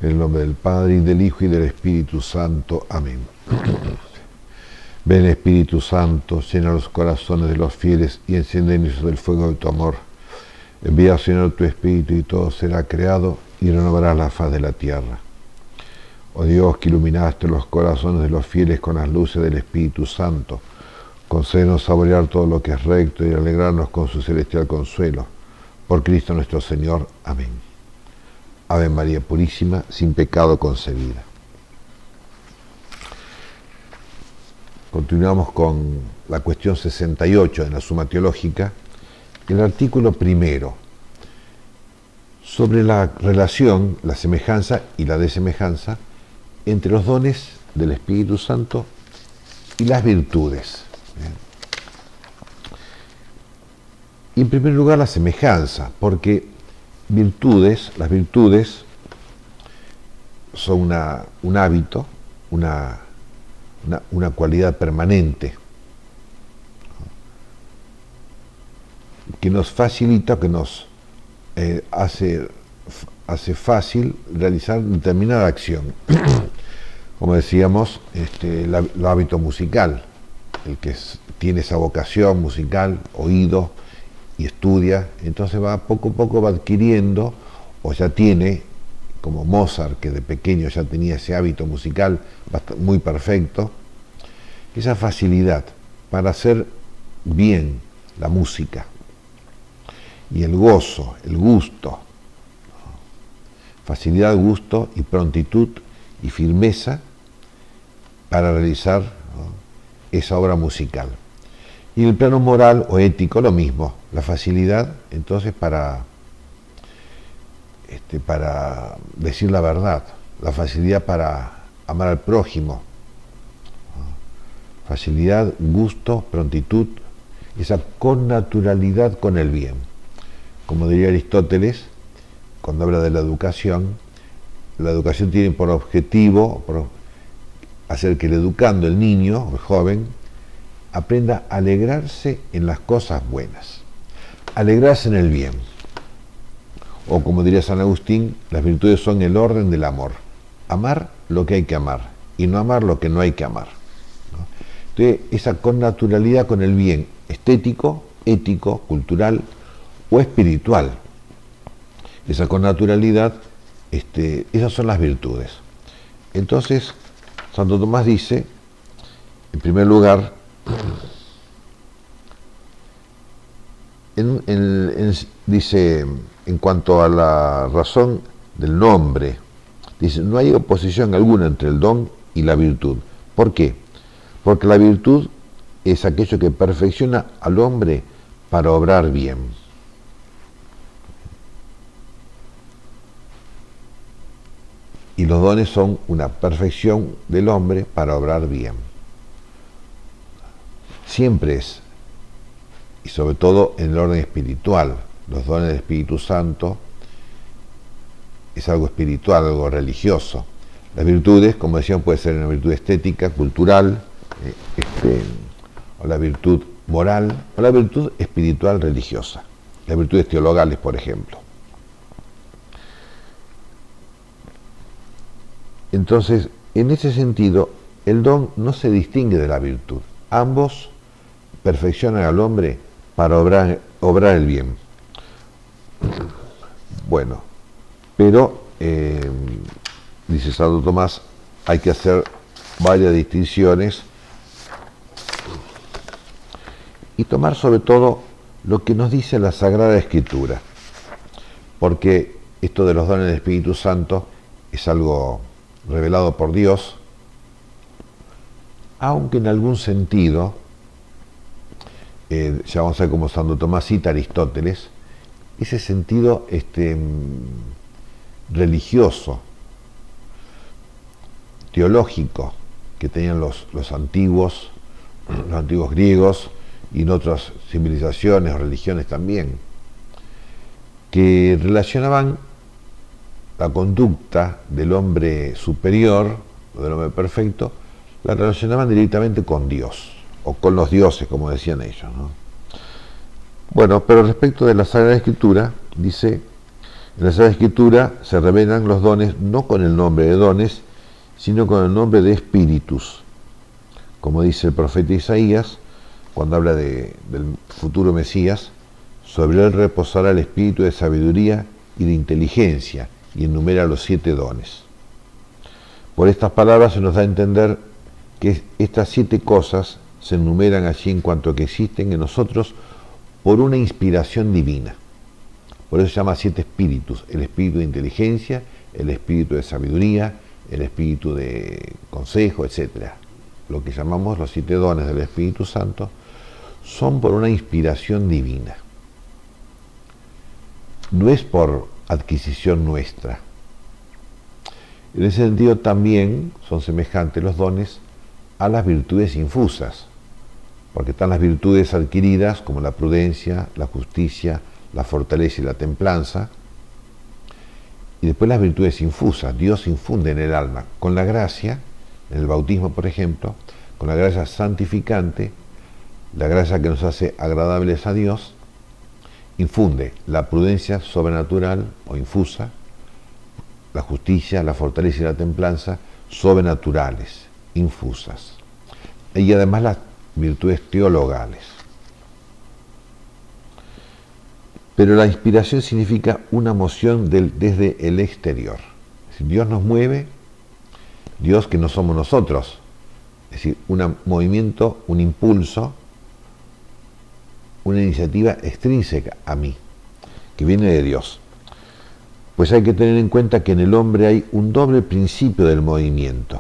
En el nombre del Padre, y del Hijo, y del Espíritu Santo. Amén. Ven, Espíritu Santo, llena los corazones de los fieles y enciende en ellos el fuego de tu amor. Envía, Señor, tu Espíritu, y todo será creado, y renovarás la faz de la tierra. Oh Dios, que iluminaste los corazones de los fieles con las luces del Espíritu Santo, concédenos saborear todo lo que es recto y alegrarnos con su celestial consuelo. Por Cristo nuestro Señor. Amén. Ave María Purísima, sin pecado concebida. Continuamos con la cuestión 68 de la Suma Teológica, el artículo primero, sobre la relación, la semejanza y la desemejanza entre los dones del Espíritu Santo y las virtudes. Y en primer lugar la semejanza, porque las virtudes son un hábito, una cualidad permanente que nos facilita, que nos hace fácil realizar determinada acción. Como decíamos, el hábito musical, el que tiene esa vocación musical, oído, y estudia, entonces poco a poco va adquiriendo, o ya tiene, como Mozart, que de pequeño ya tenía ese hábito musical muy perfecto, esa facilidad para hacer bien la música, y el gozo, el gusto, facilidad, gusto y prontitud y firmeza para realizar, esa obra musical. Y en el plano moral o ético lo mismo, la facilidad entonces para decir la verdad, la facilidad para amar al prójimo, facilidad, gusto, prontitud, esa connaturalidad con el bien. Como diría Aristóteles, cuando habla de la educación tiene por objetivo hacer que el educando, el niño, el joven, aprenda a alegrarse en las cosas buenas, alegrarse en el bien. O como diría San Agustín, las virtudes son el orden del amor. Amar lo que hay que amar y no amar lo que no hay que amar, ¿no? Entonces, esa connaturalidad con el bien estético, ético, cultural o espiritual. Esa connaturalidad, esas son las virtudes. Entonces, Santo Tomás dice, en primer lugar, dice, en cuanto a la razón del nombre, dice, no hay oposición alguna entre el don y la virtud. ¿Por qué? Porque la virtud es aquello que perfecciona al hombre para obrar bien. Y los dones son una perfección del hombre para obrar bien. Siempre es, y sobre todo en el orden espiritual, los dones del Espíritu Santo es algo espiritual, algo religioso. Las virtudes, como decíamos, puede ser una virtud estética, cultural, o la virtud moral, o la virtud espiritual religiosa, las virtudes teologales, por ejemplo. Entonces, en ese sentido, el don no se distingue de la virtud. Ambos perfeccionan al hombre para obrar el bien. Bueno, pero, dice Santo Tomás, hay que hacer varias distinciones y tomar sobre todo lo que nos dice la Sagrada Escritura, porque esto de los dones del Espíritu Santo es algo revelado por Dios, aunque en algún sentido, ya vamos a ver cómo Santo Tomás cita a Aristóteles, ese sentido religioso, teológico, que tenían los antiguos griegos y en otras civilizaciones o religiones también, que relacionaban la conducta del hombre superior, o del hombre perfecto, la relacionaban directamente con Dios, o con los dioses, como decían ellos, ¿no? Bueno, pero respecto de la Sagrada Escritura, dice, En la Sagrada Escritura se revelan los dones no con el nombre de dones, sino con el nombre de espíritus. Como dice el profeta Isaías, cuando habla del futuro Mesías, sobre él reposará el espíritu de sabiduría y de inteligencia, y enumera los 7 dones. Por estas palabras se nos da a entender que estas 7 cosas se enumeran allí en cuanto que existen en nosotros por una inspiración divina. Por eso se llama 7 espíritus: el espíritu de inteligencia, el espíritu de sabiduría, el espíritu de consejo, etc. Lo que llamamos los 7 dones del Espíritu Santo son por una inspiración divina. No es por adquisición nuestra. En ese sentido también son semejantes los dones a las virtudes infusas, porque están las virtudes adquiridas como la prudencia, la justicia, la fortaleza y la templanza, y después las virtudes infusas. Dios infunde en el alma con la gracia, en el bautismo por ejemplo, con la gracia santificante, la gracia que nos hace agradables a Dios, infunde la prudencia sobrenatural o infusa, la justicia, la fortaleza y la templanza sobrenaturales, infusas, y además las virtudes teologales. Pero la inspiración significa una moción desde el exterior. Es decir, Dios nos mueve, Dios que no somos nosotros, es decir, un movimiento, un impulso, una iniciativa extrínseca a mí, que viene de Dios. Pues hay que tener en cuenta que en el hombre hay un doble principio del movimiento.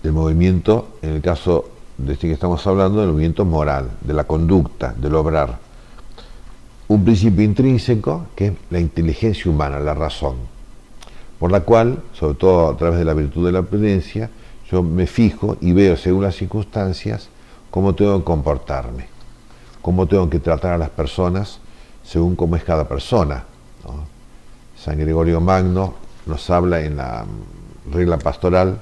El movimiento, en el caso de este que estamos hablando, del movimiento moral, de la conducta, del obrar. Un principio intrínseco, que es la inteligencia humana, la razón, por la cual, sobre todo a través de la virtud de la prudencia, yo me fijo y veo según las circunstancias cómo tengo que comportarme, cómo tengo que tratar a las personas según cómo es cada persona, ¿no? San Gregorio Magno nos habla en la regla pastoral,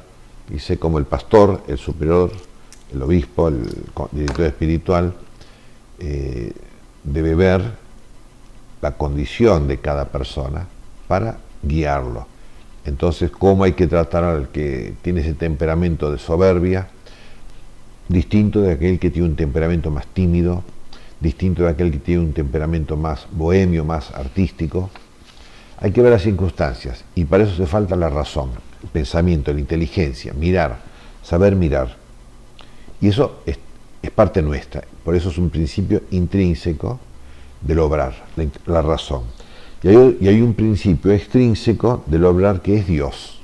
dice como el pastor, el superior, el obispo, el director espiritual, debe ver la condición de cada persona para guiarlo. Entonces, cómo hay que tratar al que tiene ese temperamento de soberbia, distinto de aquel que tiene un temperamento más tímido, distinto de aquel que tiene un temperamento más bohemio, más artístico. Hay que ver las circunstancias, y para eso hace falta la razón, el pensamiento, la inteligencia, mirar, saber mirar. Y eso es parte nuestra, por eso es un principio intrínseco del obrar, la razón. Y hay un principio extrínseco del obrar que es Dios,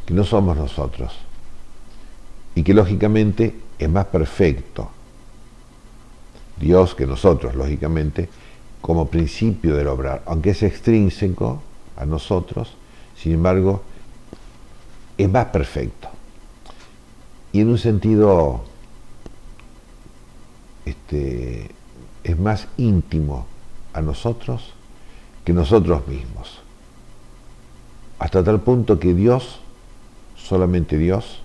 que no somos nosotros, y que lógicamente es más perfecto Dios que nosotros, lógicamente, como principio del obrar, aunque es extrínseco a nosotros, sin embargo, es más perfecto. Y en un sentido, es más íntimo a nosotros que nosotros mismos. Hasta tal punto que Dios, solamente Dios,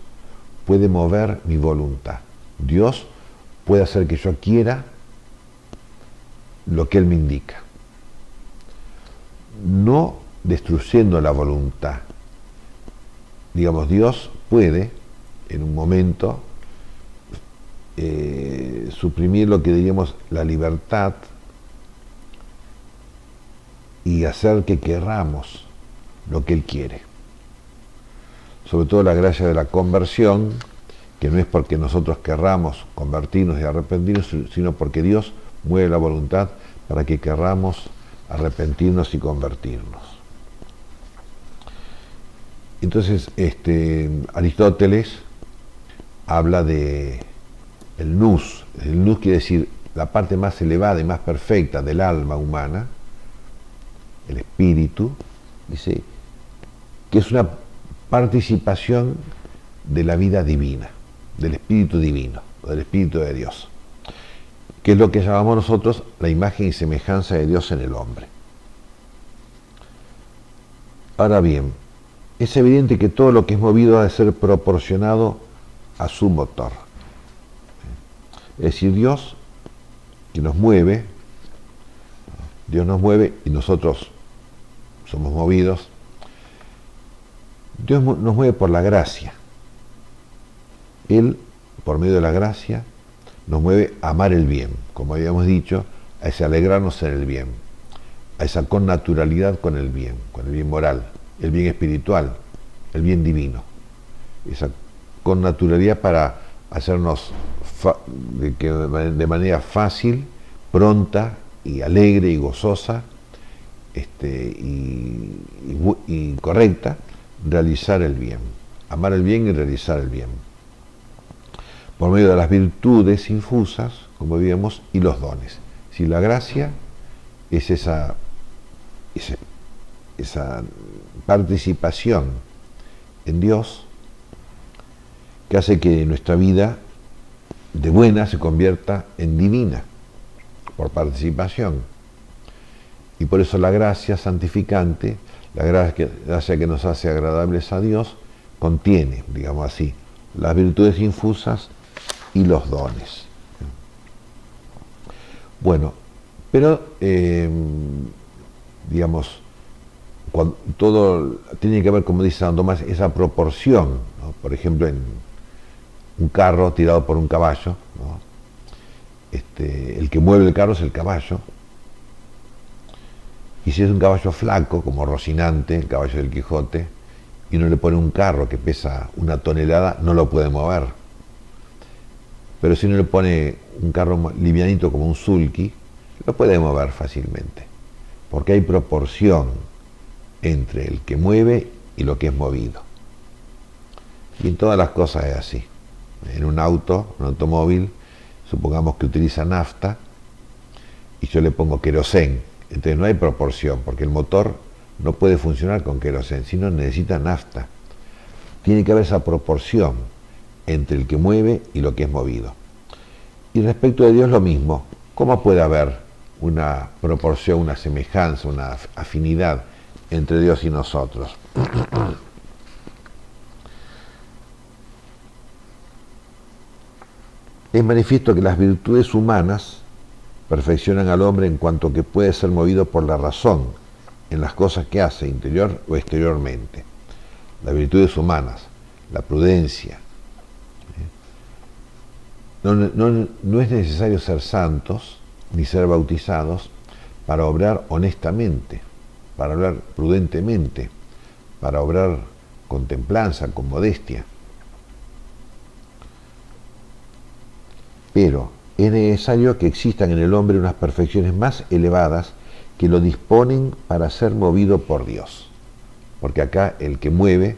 puede mover mi voluntad. Dios puede hacer que yo quiera lo que Él me indica. No destruyendo la voluntad. Digamos, Dios puede, en un momento, suprimir lo que diríamos la libertad y hacer que querramos lo que Él quiere. Sobre todo la gracia de la conversión, que no es porque nosotros querramos convertirnos y arrepentirnos, sino porque Dios mueve la voluntad para que querramos arrepentirnos y convertirnos. Entonces, Aristóteles habla de el nous. El nous quiere decir la parte más elevada y más perfecta del alma humana, el espíritu, dice que es una participación de la vida divina, del espíritu divino, del espíritu de Dios, que es lo que llamamos nosotros la imagen y semejanza de Dios en el hombre. Ahora bien, es evidente que todo lo que es movido ha de ser proporcionado a su motor. Es decir, Dios que nos mueve, Dios nos mueve y nosotros somos movidos. Dios nos mueve por la gracia. Él, por medio de la gracia, nos mueve a amar el bien, como habíamos dicho, a ese alegrarnos en el bien, a esa connaturalidad con el bien moral, el bien espiritual, el bien divino. Esa connaturalidad para hacernos de manera fácil, pronta y alegre y gozosa y correcta, realizar el bien, amar el bien y realizar el bien, por medio de las virtudes infusas, como vimos, y los dones. Si la gracia es esa participación en Dios que hace que nuestra vida de buena se convierta en divina, por participación. Y por eso la gracia santificante, la gracia que nos hace agradables a Dios, contiene, digamos así, las virtudes infusas y los dones. Bueno, pero digamos, todo tiene que ver, como dice Santo Tomás, esa proporción, ¿no? Por ejemplo, en un carro tirado por un caballo, ¿no? El que mueve el carro es el caballo, y si es un caballo flaco, como Rocinante, el caballo del Quijote, y uno le pone un carro que pesa 1 tonelada, no lo puede mover. Pero si uno le pone un carro livianito como un sulky, lo puede mover fácilmente, porque hay proporción entre el que mueve y lo que es movido. Y en todas las cosas es así. En un auto, un automóvil, supongamos que utiliza nafta y yo le pongo querosén. Entonces no hay proporción, porque el motor no puede funcionar con querosén, sino necesita nafta. Tiene que haber esa proporción entre el que mueve y lo que es movido. Y respecto de Dios lo mismo. ¿Cómo puede haber una proporción, una semejanza, una afinidad entre Dios y nosotros? Es manifiesto que las virtudes humanas perfeccionan al hombre en cuanto que puede ser movido por la razón en las cosas que hace, interior o exteriormente. Las virtudes humanas, la prudencia. No es necesario ser santos ni ser bautizados para obrar honestamente, para obrar prudentemente, para obrar con templanza, con modestia. Pero es necesario que existan en el hombre unas perfecciones más elevadas que lo disponen para ser movido por Dios. Porque acá el que mueve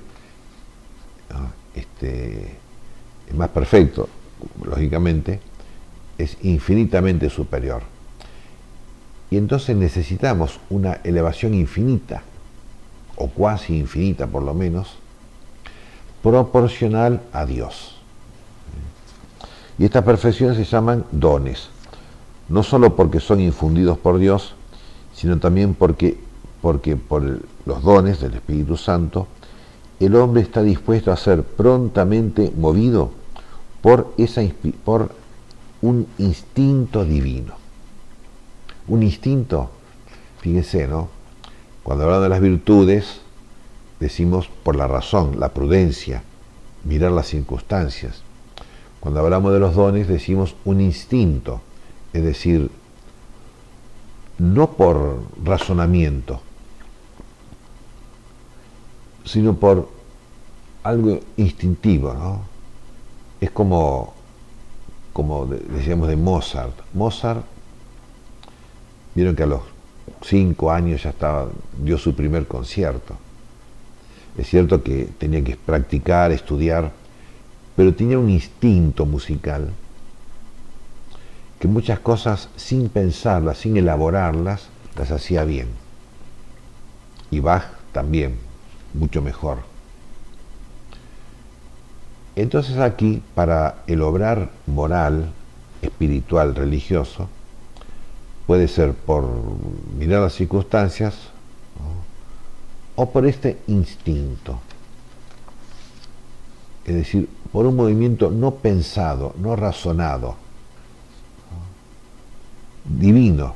es más perfecto, lógicamente, es infinitamente superior. Y entonces necesitamos una elevación infinita, o cuasi infinita por lo menos, proporcional a Dios. Y estas perfecciones se llaman dones, no solo porque son infundidos por Dios, sino también porque por los dones del Espíritu Santo, el hombre está dispuesto a ser prontamente movido por un instinto divino. Un instinto, fíjense, ¿no? Cuando hablamos de las virtudes, decimos por la razón, la prudencia, mirar las circunstancias. Cuando hablamos de los dones, decimos un instinto, es decir, no por razonamiento, sino por algo instintivo, ¿no? Es como decíamos de Mozart. Mozart, vieron que a los 5 años ya dio su primer concierto. Es cierto que tenía que practicar, estudiar, pero tenía un instinto musical que muchas cosas, sin pensarlas, sin elaborarlas, las hacía bien. Y Bach también, mucho mejor. Entonces aquí, para el obrar moral, espiritual, religioso, puede ser por mirar las circunstancias, ¿no? O por este instinto. Es decir, por un movimiento no pensado, no razonado, divino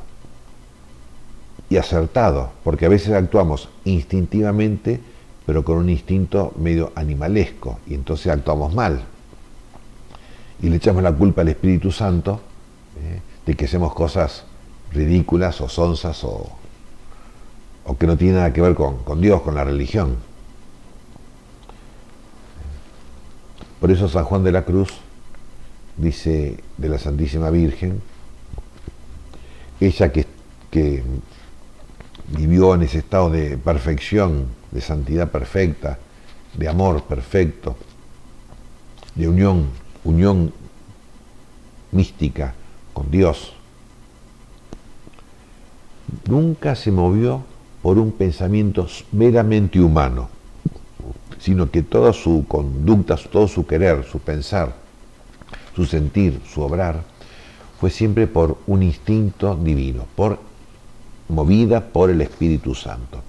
y acertado, porque a veces actuamos instintivamente, pero con un instinto medio animalesco, y entonces actuamos mal. Y le echamos la culpa al Espíritu Santo de que hacemos cosas ridículas o sonzas o que no tienen nada que ver con Dios, con la religión. Por eso San Juan de la Cruz dice de la Santísima Virgen, ella que vivió en ese estado de perfección, de santidad perfecta, de amor perfecto, de unión mística con Dios, nunca se movió por un pensamiento meramente humano, sino que toda su conducta, todo su querer, su pensar, su sentir, su obrar, fue siempre por un instinto divino, movida por el Espíritu Santo.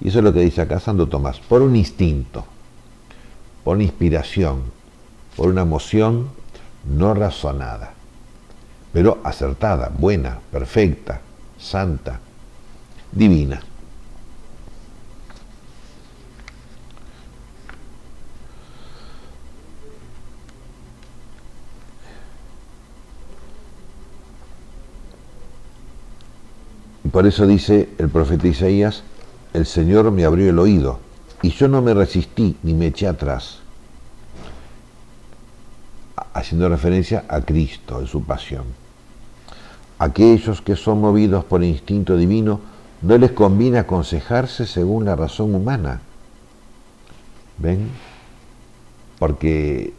Y eso es lo que dice acá Santo Tomás, por un instinto, por una inspiración, por una emoción no razonada, pero acertada, buena, perfecta, santa, divina. Y por eso dice el profeta Isaías, el Señor me abrió el oído, y yo no me resistí ni me eché atrás, haciendo referencia a Cristo en su pasión. Aquellos que son movidos por instinto divino, no les conviene aconsejarse según la razón humana. ¿Ven? Porque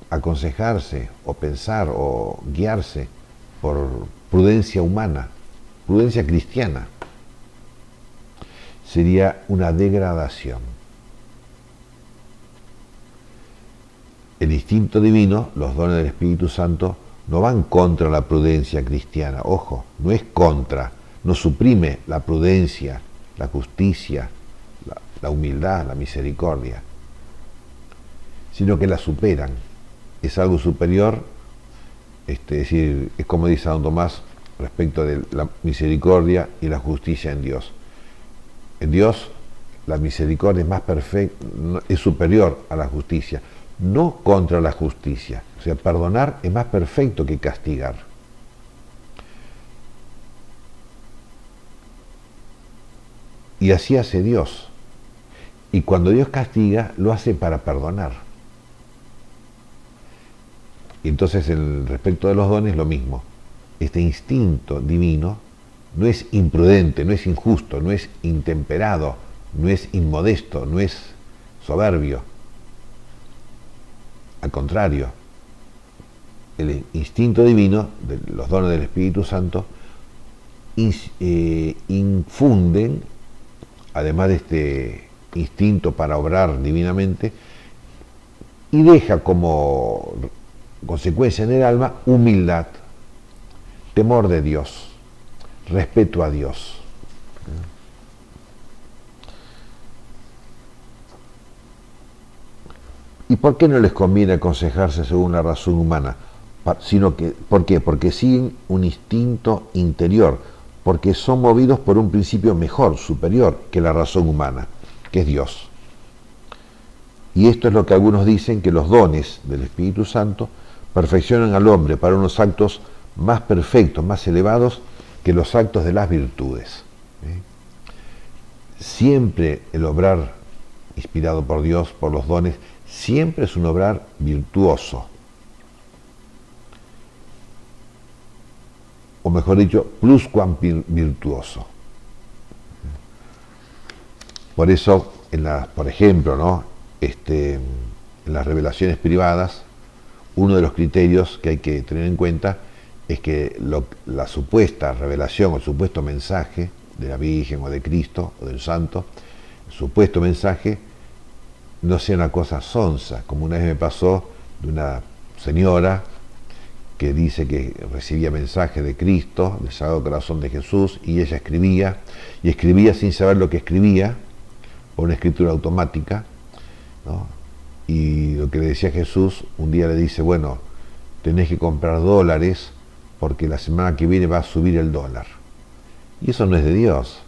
aconsejarse o pensar o guiarse por prudencia humana, prudencia cristiana, sería una degradación. El instinto divino, los dones del Espíritu Santo, no van contra la prudencia cristiana, ojo, no es contra, no suprime la prudencia, la justicia, la humildad, la misericordia, sino que la superan. Es algo superior, es decir, es como dice San Tomás respecto de la misericordia y la justicia en Dios. En Dios la misericordia es más perfecta, es superior a la justicia, no contra la justicia. O sea, perdonar es más perfecto que castigar. Y así hace Dios. Y cuando Dios castiga, lo hace para perdonar. Y entonces, respecto de los dones, lo mismo. Este instinto divino no es imprudente, no es injusto, no es intemperado, no es inmodesto, no es soberbio. Al contrario, el instinto divino, de los dones del Espíritu Santo, infunden, además de este instinto para obrar divinamente, y deja como consecuencia en el alma humildad, temor de Dios, respeto a Dios. ¿Y por qué no les conviene aconsejarse según la razón humana? ¿Por qué? Porque siguen un instinto interior, porque son movidos por un principio mejor, superior que la razón humana, que es Dios. Y esto es lo que algunos dicen, que los dones del Espíritu Santo perfeccionan al hombre para unos actos más perfectos, más elevados que los actos de las virtudes. Siempre el obrar inspirado por Dios, por los dones, siempre es un obrar virtuoso. O mejor dicho, pluscuam virtuoso. Por eso, por ejemplo, ¿no? En las revelaciones privadas, uno de los criterios que hay que tener en cuenta es que la supuesta revelación o el supuesto mensaje de la Virgen o de Cristo o del Santo, el supuesto mensaje, no sea una cosa sonsa, como una vez me pasó de una señora que dice que recibía mensajes de Cristo, del Sagrado Corazón de Jesús, y ella escribía sin saber lo que escribía, por una escritura automática, ¿no? Y lo que le decía Jesús, un día le dice, bueno, tenés que comprar dólares porque la semana que viene va a subir el dólar. Y eso no es de Dios.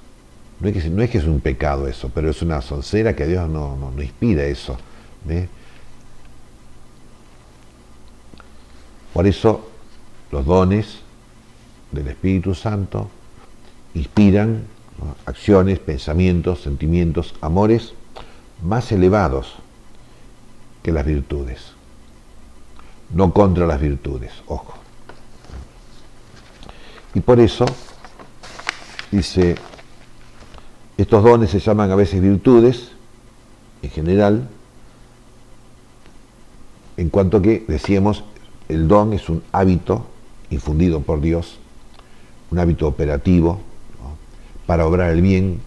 No es que es un pecado eso, pero es una soncera que a Dios no inspira eso. ¿Ve? Por eso los dones del Espíritu Santo inspiran, ¿no?, acciones, pensamientos, sentimientos, amores más elevados que las virtudes. No contra las virtudes, ojo. Y por eso, dice, estos dones se llaman a veces virtudes, en general, en cuanto que, decíamos, el don es un hábito infundido por Dios, un hábito operativo, ¿no?, para obrar el bien,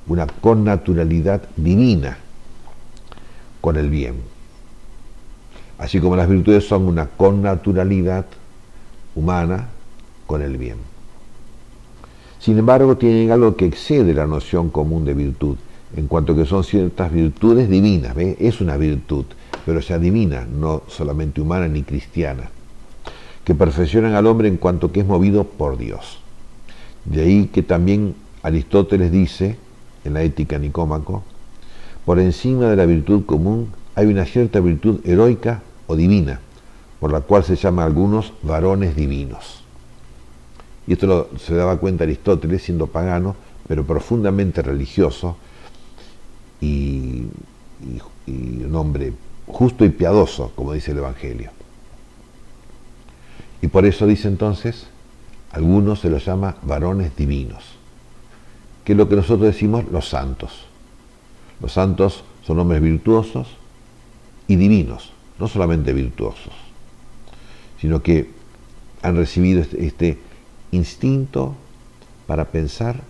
una connaturalidad divina con el bien. Así como las virtudes son una connaturalidad humana con el bien. Sin embargo, tienen algo que excede la noción común de virtud, en cuanto que son ciertas virtudes divinas. ¿Ve? Es una virtud, pero sea divina, no solamente humana ni cristiana, que perfeccionan al hombre en cuanto que es movido por Dios. De ahí que también Aristóteles dice, en la Ética Nicómaco, por encima de la virtud común hay una cierta virtud heroica o divina, por la cual se llama a algunos varones divinos. Y esto se daba cuenta Aristóteles, siendo pagano, pero profundamente religioso y un hombre justo y piadoso, como dice el Evangelio. Y por eso dice entonces, algunos se los llama varones divinos, que es lo que nosotros decimos los santos. Los santos son hombres virtuosos y divinos, no solamente virtuosos, sino que han recibido este instinto para pensar,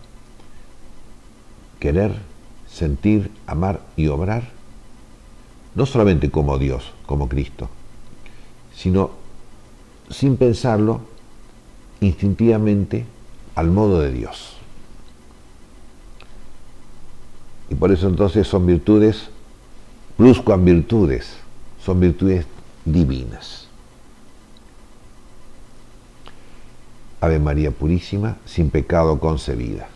querer, sentir, amar y obrar, no solamente como Dios, como Cristo, sino sin pensarlo, instintivamente, al modo de Dios. Y por eso entonces son virtudes, pluscuam virtudes, son virtudes divinas. Ave María Purísima, sin pecado concebida.